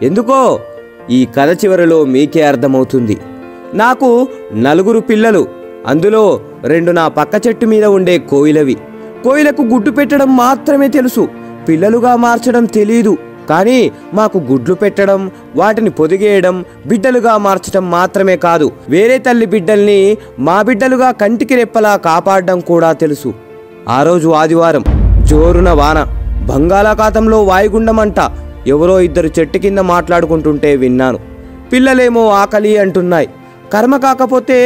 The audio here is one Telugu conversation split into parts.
ఎందుకో ఈ కథ చివరిలో మీకే అర్థమవుతుంది. నాకు 4 పిల్లలు, అందులో 2 నా పక్క చెట్టు మీద ఉండే కోయిలవి. కోయిలకు గుడ్డు పెట్టడం మాత్రమే తెలుసు, పిల్లలుగా మార్చడం తెలీదు. కానీ మాకు గుడ్లు పెట్టడం, వాటిని పొదిగేయడం, బిడ్డలుగా మార్చడం మాత్రమే కాదు, వేరే తల్లి బిడ్డల్ని మా బిడ్డలుగా కంటికి రెప్పలా కాపాడడం కూడా తెలుసు. ఆ రోజు ఆదివారం, జోరున వాన, బంగాళాఖాతంలో వాయుగుండమంట. ఎవరో 2 చెట్టు కింద మాట్లాడుకుంటుంటే విన్నాను. పిల్లలేమో ఆకలి అంటున్నాయి. కర్మ కాకపోతే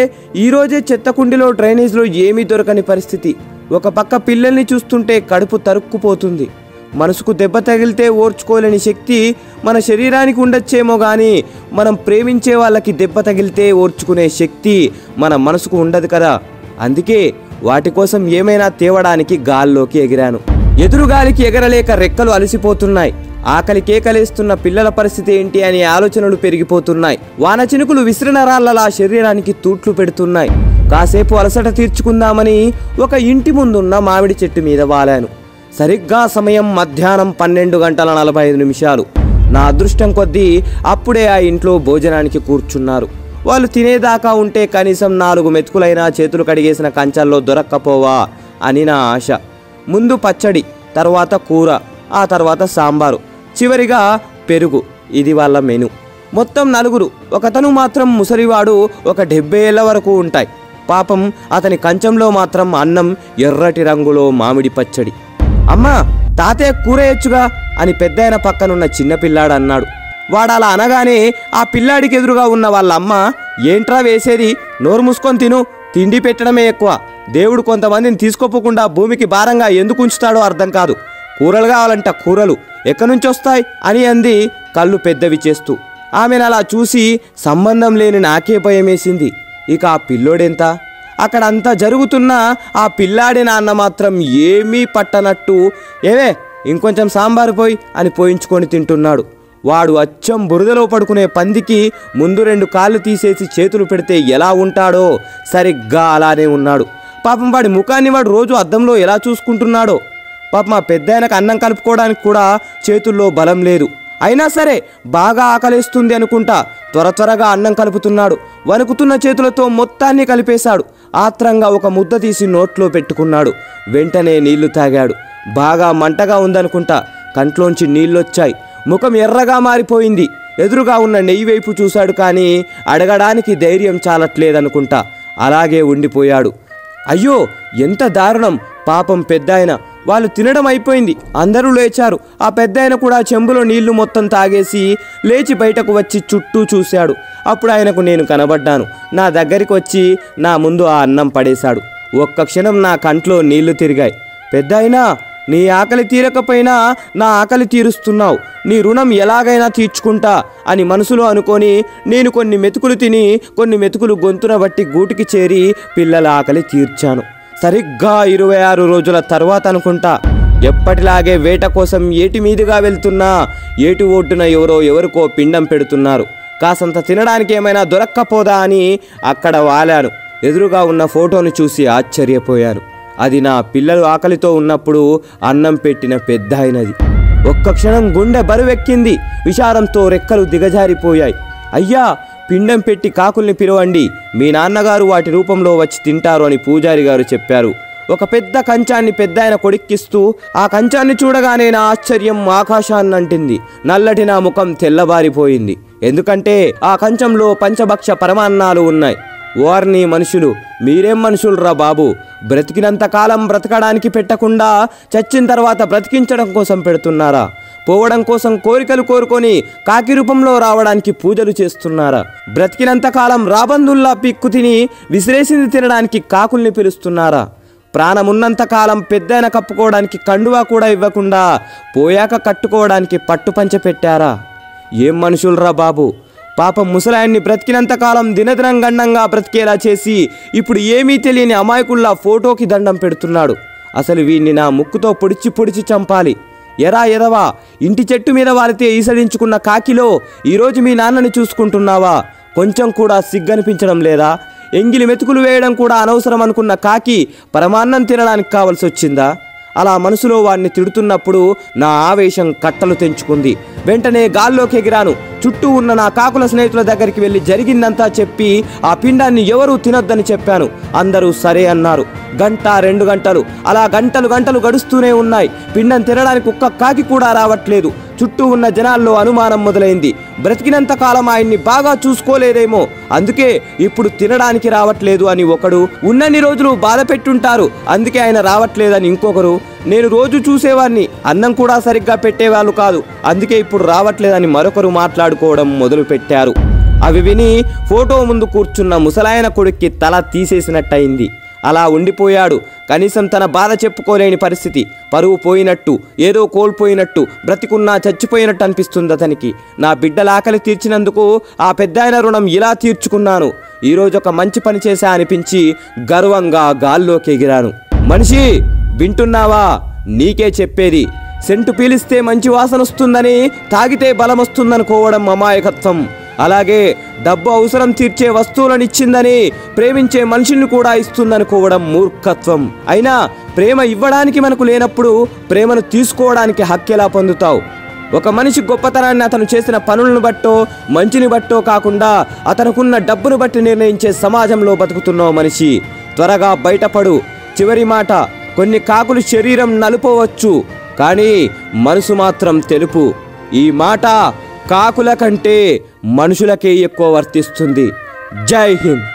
ఈరోజే చెత్తకుండిలో డ్రైనేజ్లో ఏమీ దొరకని పరిస్థితి. ఒక పక్క పిల్లల్ని చూస్తుంటే కడుపు తరుక్కుపోతుంది. మనసుకు దెబ్బ తగిలితే ఓర్చుకోలేని శక్తి మన శరీరానికి ఉండొచ్చేమో కానీ మనం ప్రేమించే వాళ్ళకి దెబ్బ తగిలితే ఓర్చుకునే శక్తి మన మనసుకు ఉండదు కదా. అందుకే వాటి కోసం ఏమైనా తేవడానికి గాల్లోకి ఎగిరాను. ఎదురుగాలికి ఎగరలేక రెక్కలు అలసిపోతున్నాయి. ఆకలి కేకలేస్తున్న పిల్లల పరిస్థితి ఏంటి అనే ఆలోచనలు పెరిగిపోతున్నాయి. వాన చినుకులు విసిరిన రాళ్లలా శరీరానికి తూట్లు పెడుతున్నాయి. కాసేపు అలసట తీర్చుకుందామని ఒక ఇంటి ముందున్న మామిడి చెట్టు మీద వాలాను. సరిగ్గా సమయం మధ్యాహ్నం 12:45. నా అదృష్టం కొద్దీ అప్పుడే ఆ ఇంట్లో భోజనానికి కూర్చున్నారు. వాళ్ళు తినేదాకా ఉంటే కనీసం 4 మెతుకులైనా చేతులు కడిగేసిన కంచాల్లో దొరక్కపోవా అని నా ఆశ. ముందు పచ్చడి, తర్వాత కూర, ఆ తర్వాత సాంబారు, చివరిగా పెరుగు. ఇది వాళ్ళ మెను. మొత్తం 4. ఒకతను మాత్రం ముసలివాడు, ఒక 70 ఏళ్ల వరకు ఉంటాయి. పాపం అతని కంచంలో మాత్రం అన్నం, ఎర్రటి రంగులో మామిడి పచ్చడి. అమ్మా, తాతయ్య కూరేయచ్చుగా అని పెద్దాయన పక్కనున్న చిన్నపిల్లాడు అన్నాడు. వాడలా అనగానే ఆ పిల్లాడికి ఎదురుగా ఉన్న వాళ్ళ అమ్మ, ఏంట్రా వేసేది, నోరు మూసుకొని తిను, తిండి పెట్టడమే ఎక్కువ, దేవుడు కొంతమందిని తీసుకోపోకుండా భూమికి భారంగా ఎందుకు ఉంచుతాడో అర్థం కాదు, కూరలు కావాలంట కూరలు ఎక్కడి నుంచి వస్తాయి అని అంది కళ్ళు పెద్దవి చేస్తూ. ఆమెను అలా చూసి సంబంధం లేని నాకే భయమేసింది. ఇక ఆ పిల్లోడెంత? అక్కడంతా జరుగుతున్నా ఆ పిల్లాడి నాన్న మాత్రం ఏమీ పట్టనట్టు, ఏవే ఇంకొంచెం సాంబారు పోయి అని పోయించుకొని తింటున్నాడు. వాడు అచ్చం బురదలో పడుకునే పందికి ముందు 2 కాళ్ళు తీసేసి చేతులు పెడితే ఎలా ఉంటాడో సరిగ్గా అలానే ఉన్నాడు. పాపం వాడి ముఖాన్ని వాడు రోజు అద్దంలో ఎలా చూసుకుంటున్నాడో. పాపం ఆ పెద్దాయనకు అన్నం కలుపుకోవడానికి కూడా చేతుల్లో బలం లేదు. అయినా సరే బాగా ఆకలేస్తుంది అనుకుంటా త్వరగా అన్నం కలుపుతున్నాడు. వణుకుతున్న చేతులతో మొత్తాన్ని కలిపేశాడు. ఆత్రంగా ఒక ముద్ద తీసి నోట్లో పెట్టుకున్నాడు. వెంటనే నీళ్లు తాగాడు. బాగా మంటగా ఉందనుకుంటా కంట్లోంచి నీళ్ళొచ్చాయి. ముఖం ఎర్రగా మారిపోయింది. ఎదురుగా ఉన్న నెయ్యి వైపు చూశాడు కానీ అడగడానికి ధైర్యం చాలట్లేదనుకుంటా అలాగే ఉండిపోయాడు. అయ్యో ఎంత దారుణం! పాపం పెద్దాయన. వాళ్ళు తినడం అయిపోయింది, అందరూ లేచారు. ఆ పెద్దాయన కూడా చెంబులో నీళ్లు మొత్తం తాగేసి లేచి బయటకు వచ్చి చుట్టూ చూశాడు. అప్పుడు ఆయనకు నేను కనబడ్డాను. నా దగ్గరికి వచ్చి నా ముందు ఆ అన్నం పడేశాడు. ఒక్క క్షణం నా కంట్లో నీళ్లు తిరిగాయి. పెద్దాయనా, నీ ఆకలి తీరకపోయినా నా ఆకలి తీరుస్తున్నావు, నీ రుణం ఎలాగైనా తీర్చుకుంటా అని మనసులో అనుకొని నేను కొన్ని మెతుకులు తిని కొన్ని మెతుకులు గొంతున బట్టి గూటికి చేరి పిల్లల ఆకలి తీర్చాను. సరిగ్గా 26 రోజుల తర్వాత అనుకుంటా ఎప్పటిలాగే వేట కోసం ఏటి మీదుగా వెళ్తున్నా ఏటి ఒడ్డున ఎవరికో పిండం పెడుతున్నారు. కాసంత తినడానికి ఏమైనా దొరక్కపోదా అని అక్కడ వాలాను. ఎదురుగా ఉన్న ఫోటోను చూసి ఆశ్చర్యపోయాను. అది నా పిల్లలు ఆకలితో ఉన్నప్పుడు అన్నం పెట్టిన పెద్దాయనది. ఒక్క క్షణం గుండె బరువెక్కింది. విచారంతో రెక్కలు దిగజారిపోయాయి. అయ్యా, పిండం పెట్టి కాకుల్ని పిలవండి, మీ నాన్నగారు వాటి రూపంలో వచ్చి తింటారు అని పూజారి గారు చెప్పారు. ఒక పెద్ద కంచాన్ని పెద్దాయన కొడిక్కిస్తూ, ఆ కంచాన్ని చూడగానే నా ఆశ్చర్యం ఆకాశాన్నంటింది. నల్లటి నా ముఖం తెల్లబారిపోయింది. ఎందుకంటే ఆ కంచంలో పంచభక్ష పరమాన్నాలు ఉన్నాయి. వారిని మనుషులు, మీరేం మనుషులురా బాబు, బ్రతికినంతకాలం బ్రతకడానికి పెట్టకుండా చచ్చిన తర్వాత బ్రతికించడం కోసం పెడుతున్నారా? పోవడం కోసం కోరికలు కోరుకొని కాకి రూపంలో రావడానికి పూజలు చేస్తున్నారా? బ్రతికినంతకాలం రాబందుల్లా పిక్కు తిని విసిరేసింది తినడానికి కాకుల్ని పిలుస్తున్నారా? ప్రాణమున్నంతకాలం పెద్దైన కప్పుకోవడానికి కండువా కూడా ఇవ్వకుండా పోయాక కట్టుకోవడానికి పట్టుపంచ పెట్టారా? ఏం మనుషులరా బాబు! పాపం ముసలాయన్ని బ్రతికినంతకాలం దినదినం గండంగా బ్రతికేలా చేసి ఇప్పుడు ఏమీ తెలియని అమాయకుల్లా ఫోటోకి దండం పెడుతున్నాడు. అసలు వీణ్ణి నా ముక్కుతో పొడిచి చంపాలి. ఎరా ఎదవా, ఇంటి చెట్టు మీద వాలితే ఈసడించుకున్న కాకిలో ఈరోజు మీ నాన్నని చూసుకుంటున్నావా? కొంచెం కూడా సిగ్గనిపించడం లేదా? ఎంగిలి మెతుకులు వేయడం కూడా అనవసరం అనుకున్న కాకి పరమాన్నం తినడానికి కావాల్సి వచ్చిందా? అలా మనసులో వాడిని తిడుతున్నప్పుడు నా ఆవేశం కట్టలు తెంచుకుంది. వెంటనే గాల్లోకి ఎగిరాను. చుట్టూ ఉన్న నా కాకుల స్నేహితుల దగ్గరికి వెళ్ళి జరిగిందంతా చెప్పి ఆ పిండాన్ని ఎవరూ తినొద్దని చెప్పాను. అందరూ సరే అన్నారు. గంట 2 గంటలు అలా గంటలు గడుస్తూనే ఉన్నాయి. పిండం తినడానికి ఒక్క కాకి కూడా రావట్లేదు. చుట్టూ ఉన్న జనాల్లో అనుమానం మొదలైంది. బ్రతికినంత కాలం ఆయన్ని బాగా చూసుకోలేదేమో, అందుకే ఇప్పుడు తినడానికి రావట్లేదు అని ఒకడు, ఉన్నన్ని రోజులు బాధ పెట్టుంటారు అందుకే ఆయన రావట్లేదని ఇంకొకరు, నేను రోజు చూసేవాడిని అన్నం కూడా సరిగ్గా పెట్టేవాళ్ళు కాదు అందుకే ఇప్పుడు రావట్లేదని మరొకరు మాట్లాడుకోవడం మొదలు పెట్టారు. అవి విని ఫోటో ముందు కూర్చున్న ముసలాయన కొడుక్కి తల తీసేసినట్టయింది. అలా ఉండిపోయాడు. కనీసం తన బాధ చెప్పుకోలేని పరిస్థితి. పరువు పోయినట్టు, ఏదో కోల్పోయినట్టు, బ్రతికున్నా చచ్చిపోయినట్టు అనిపిస్తుంది అతనికి. నా బిడ్డల ఆకలి తీర్చినందుకు ఆ పెద్దాయన రుణం ఇలా తీర్చుకున్నాను. ఈరోజు ఒక మంచి పని చేశా అనిపించి గర్వంగా గాల్లోకి ఎగిరాను. మనిషి వింటున్నావా? నీకే చెప్పేది. సెంటు పీలిస్తే మంచి వాసన వస్తుందని, తాగితే బలం వస్తుందనుకోవడం అమాయకత్వం. అలాగే డబ్బు అవసరం తీర్చే వస్తువులను ఇచ్చిందని ప్రేమించే మనిషిని కూడా ఇస్తుందనుకోవడం మూర్ఖత్వం. అయినా ప్రేమ ఇవ్వడానికి మనకు లేనప్పుడు ప్రేమను తీసుకోవడానికి హక్కు ఎలా పొందుతావు? ఒక మనిషి గొప్పతనాన్ని అతను చేసిన పనులను బట్టో మంచిని బట్టో కాకుండా అతనుకున్న డబ్బును బట్టి నిర్ణయించే సమాజంలో బతుకుతున్నావు మనిషి. త్వరగా బయటపడు. చివరి మాట, కొన్ని కాకులు శరీరం నలుపవచ్చు కానీ మనసు మాత్రం తెలుపు. ఈ మాట కాకుల కంటే మనుషులకే ఎక్కువ వర్తిస్తుంది. జై హింద్.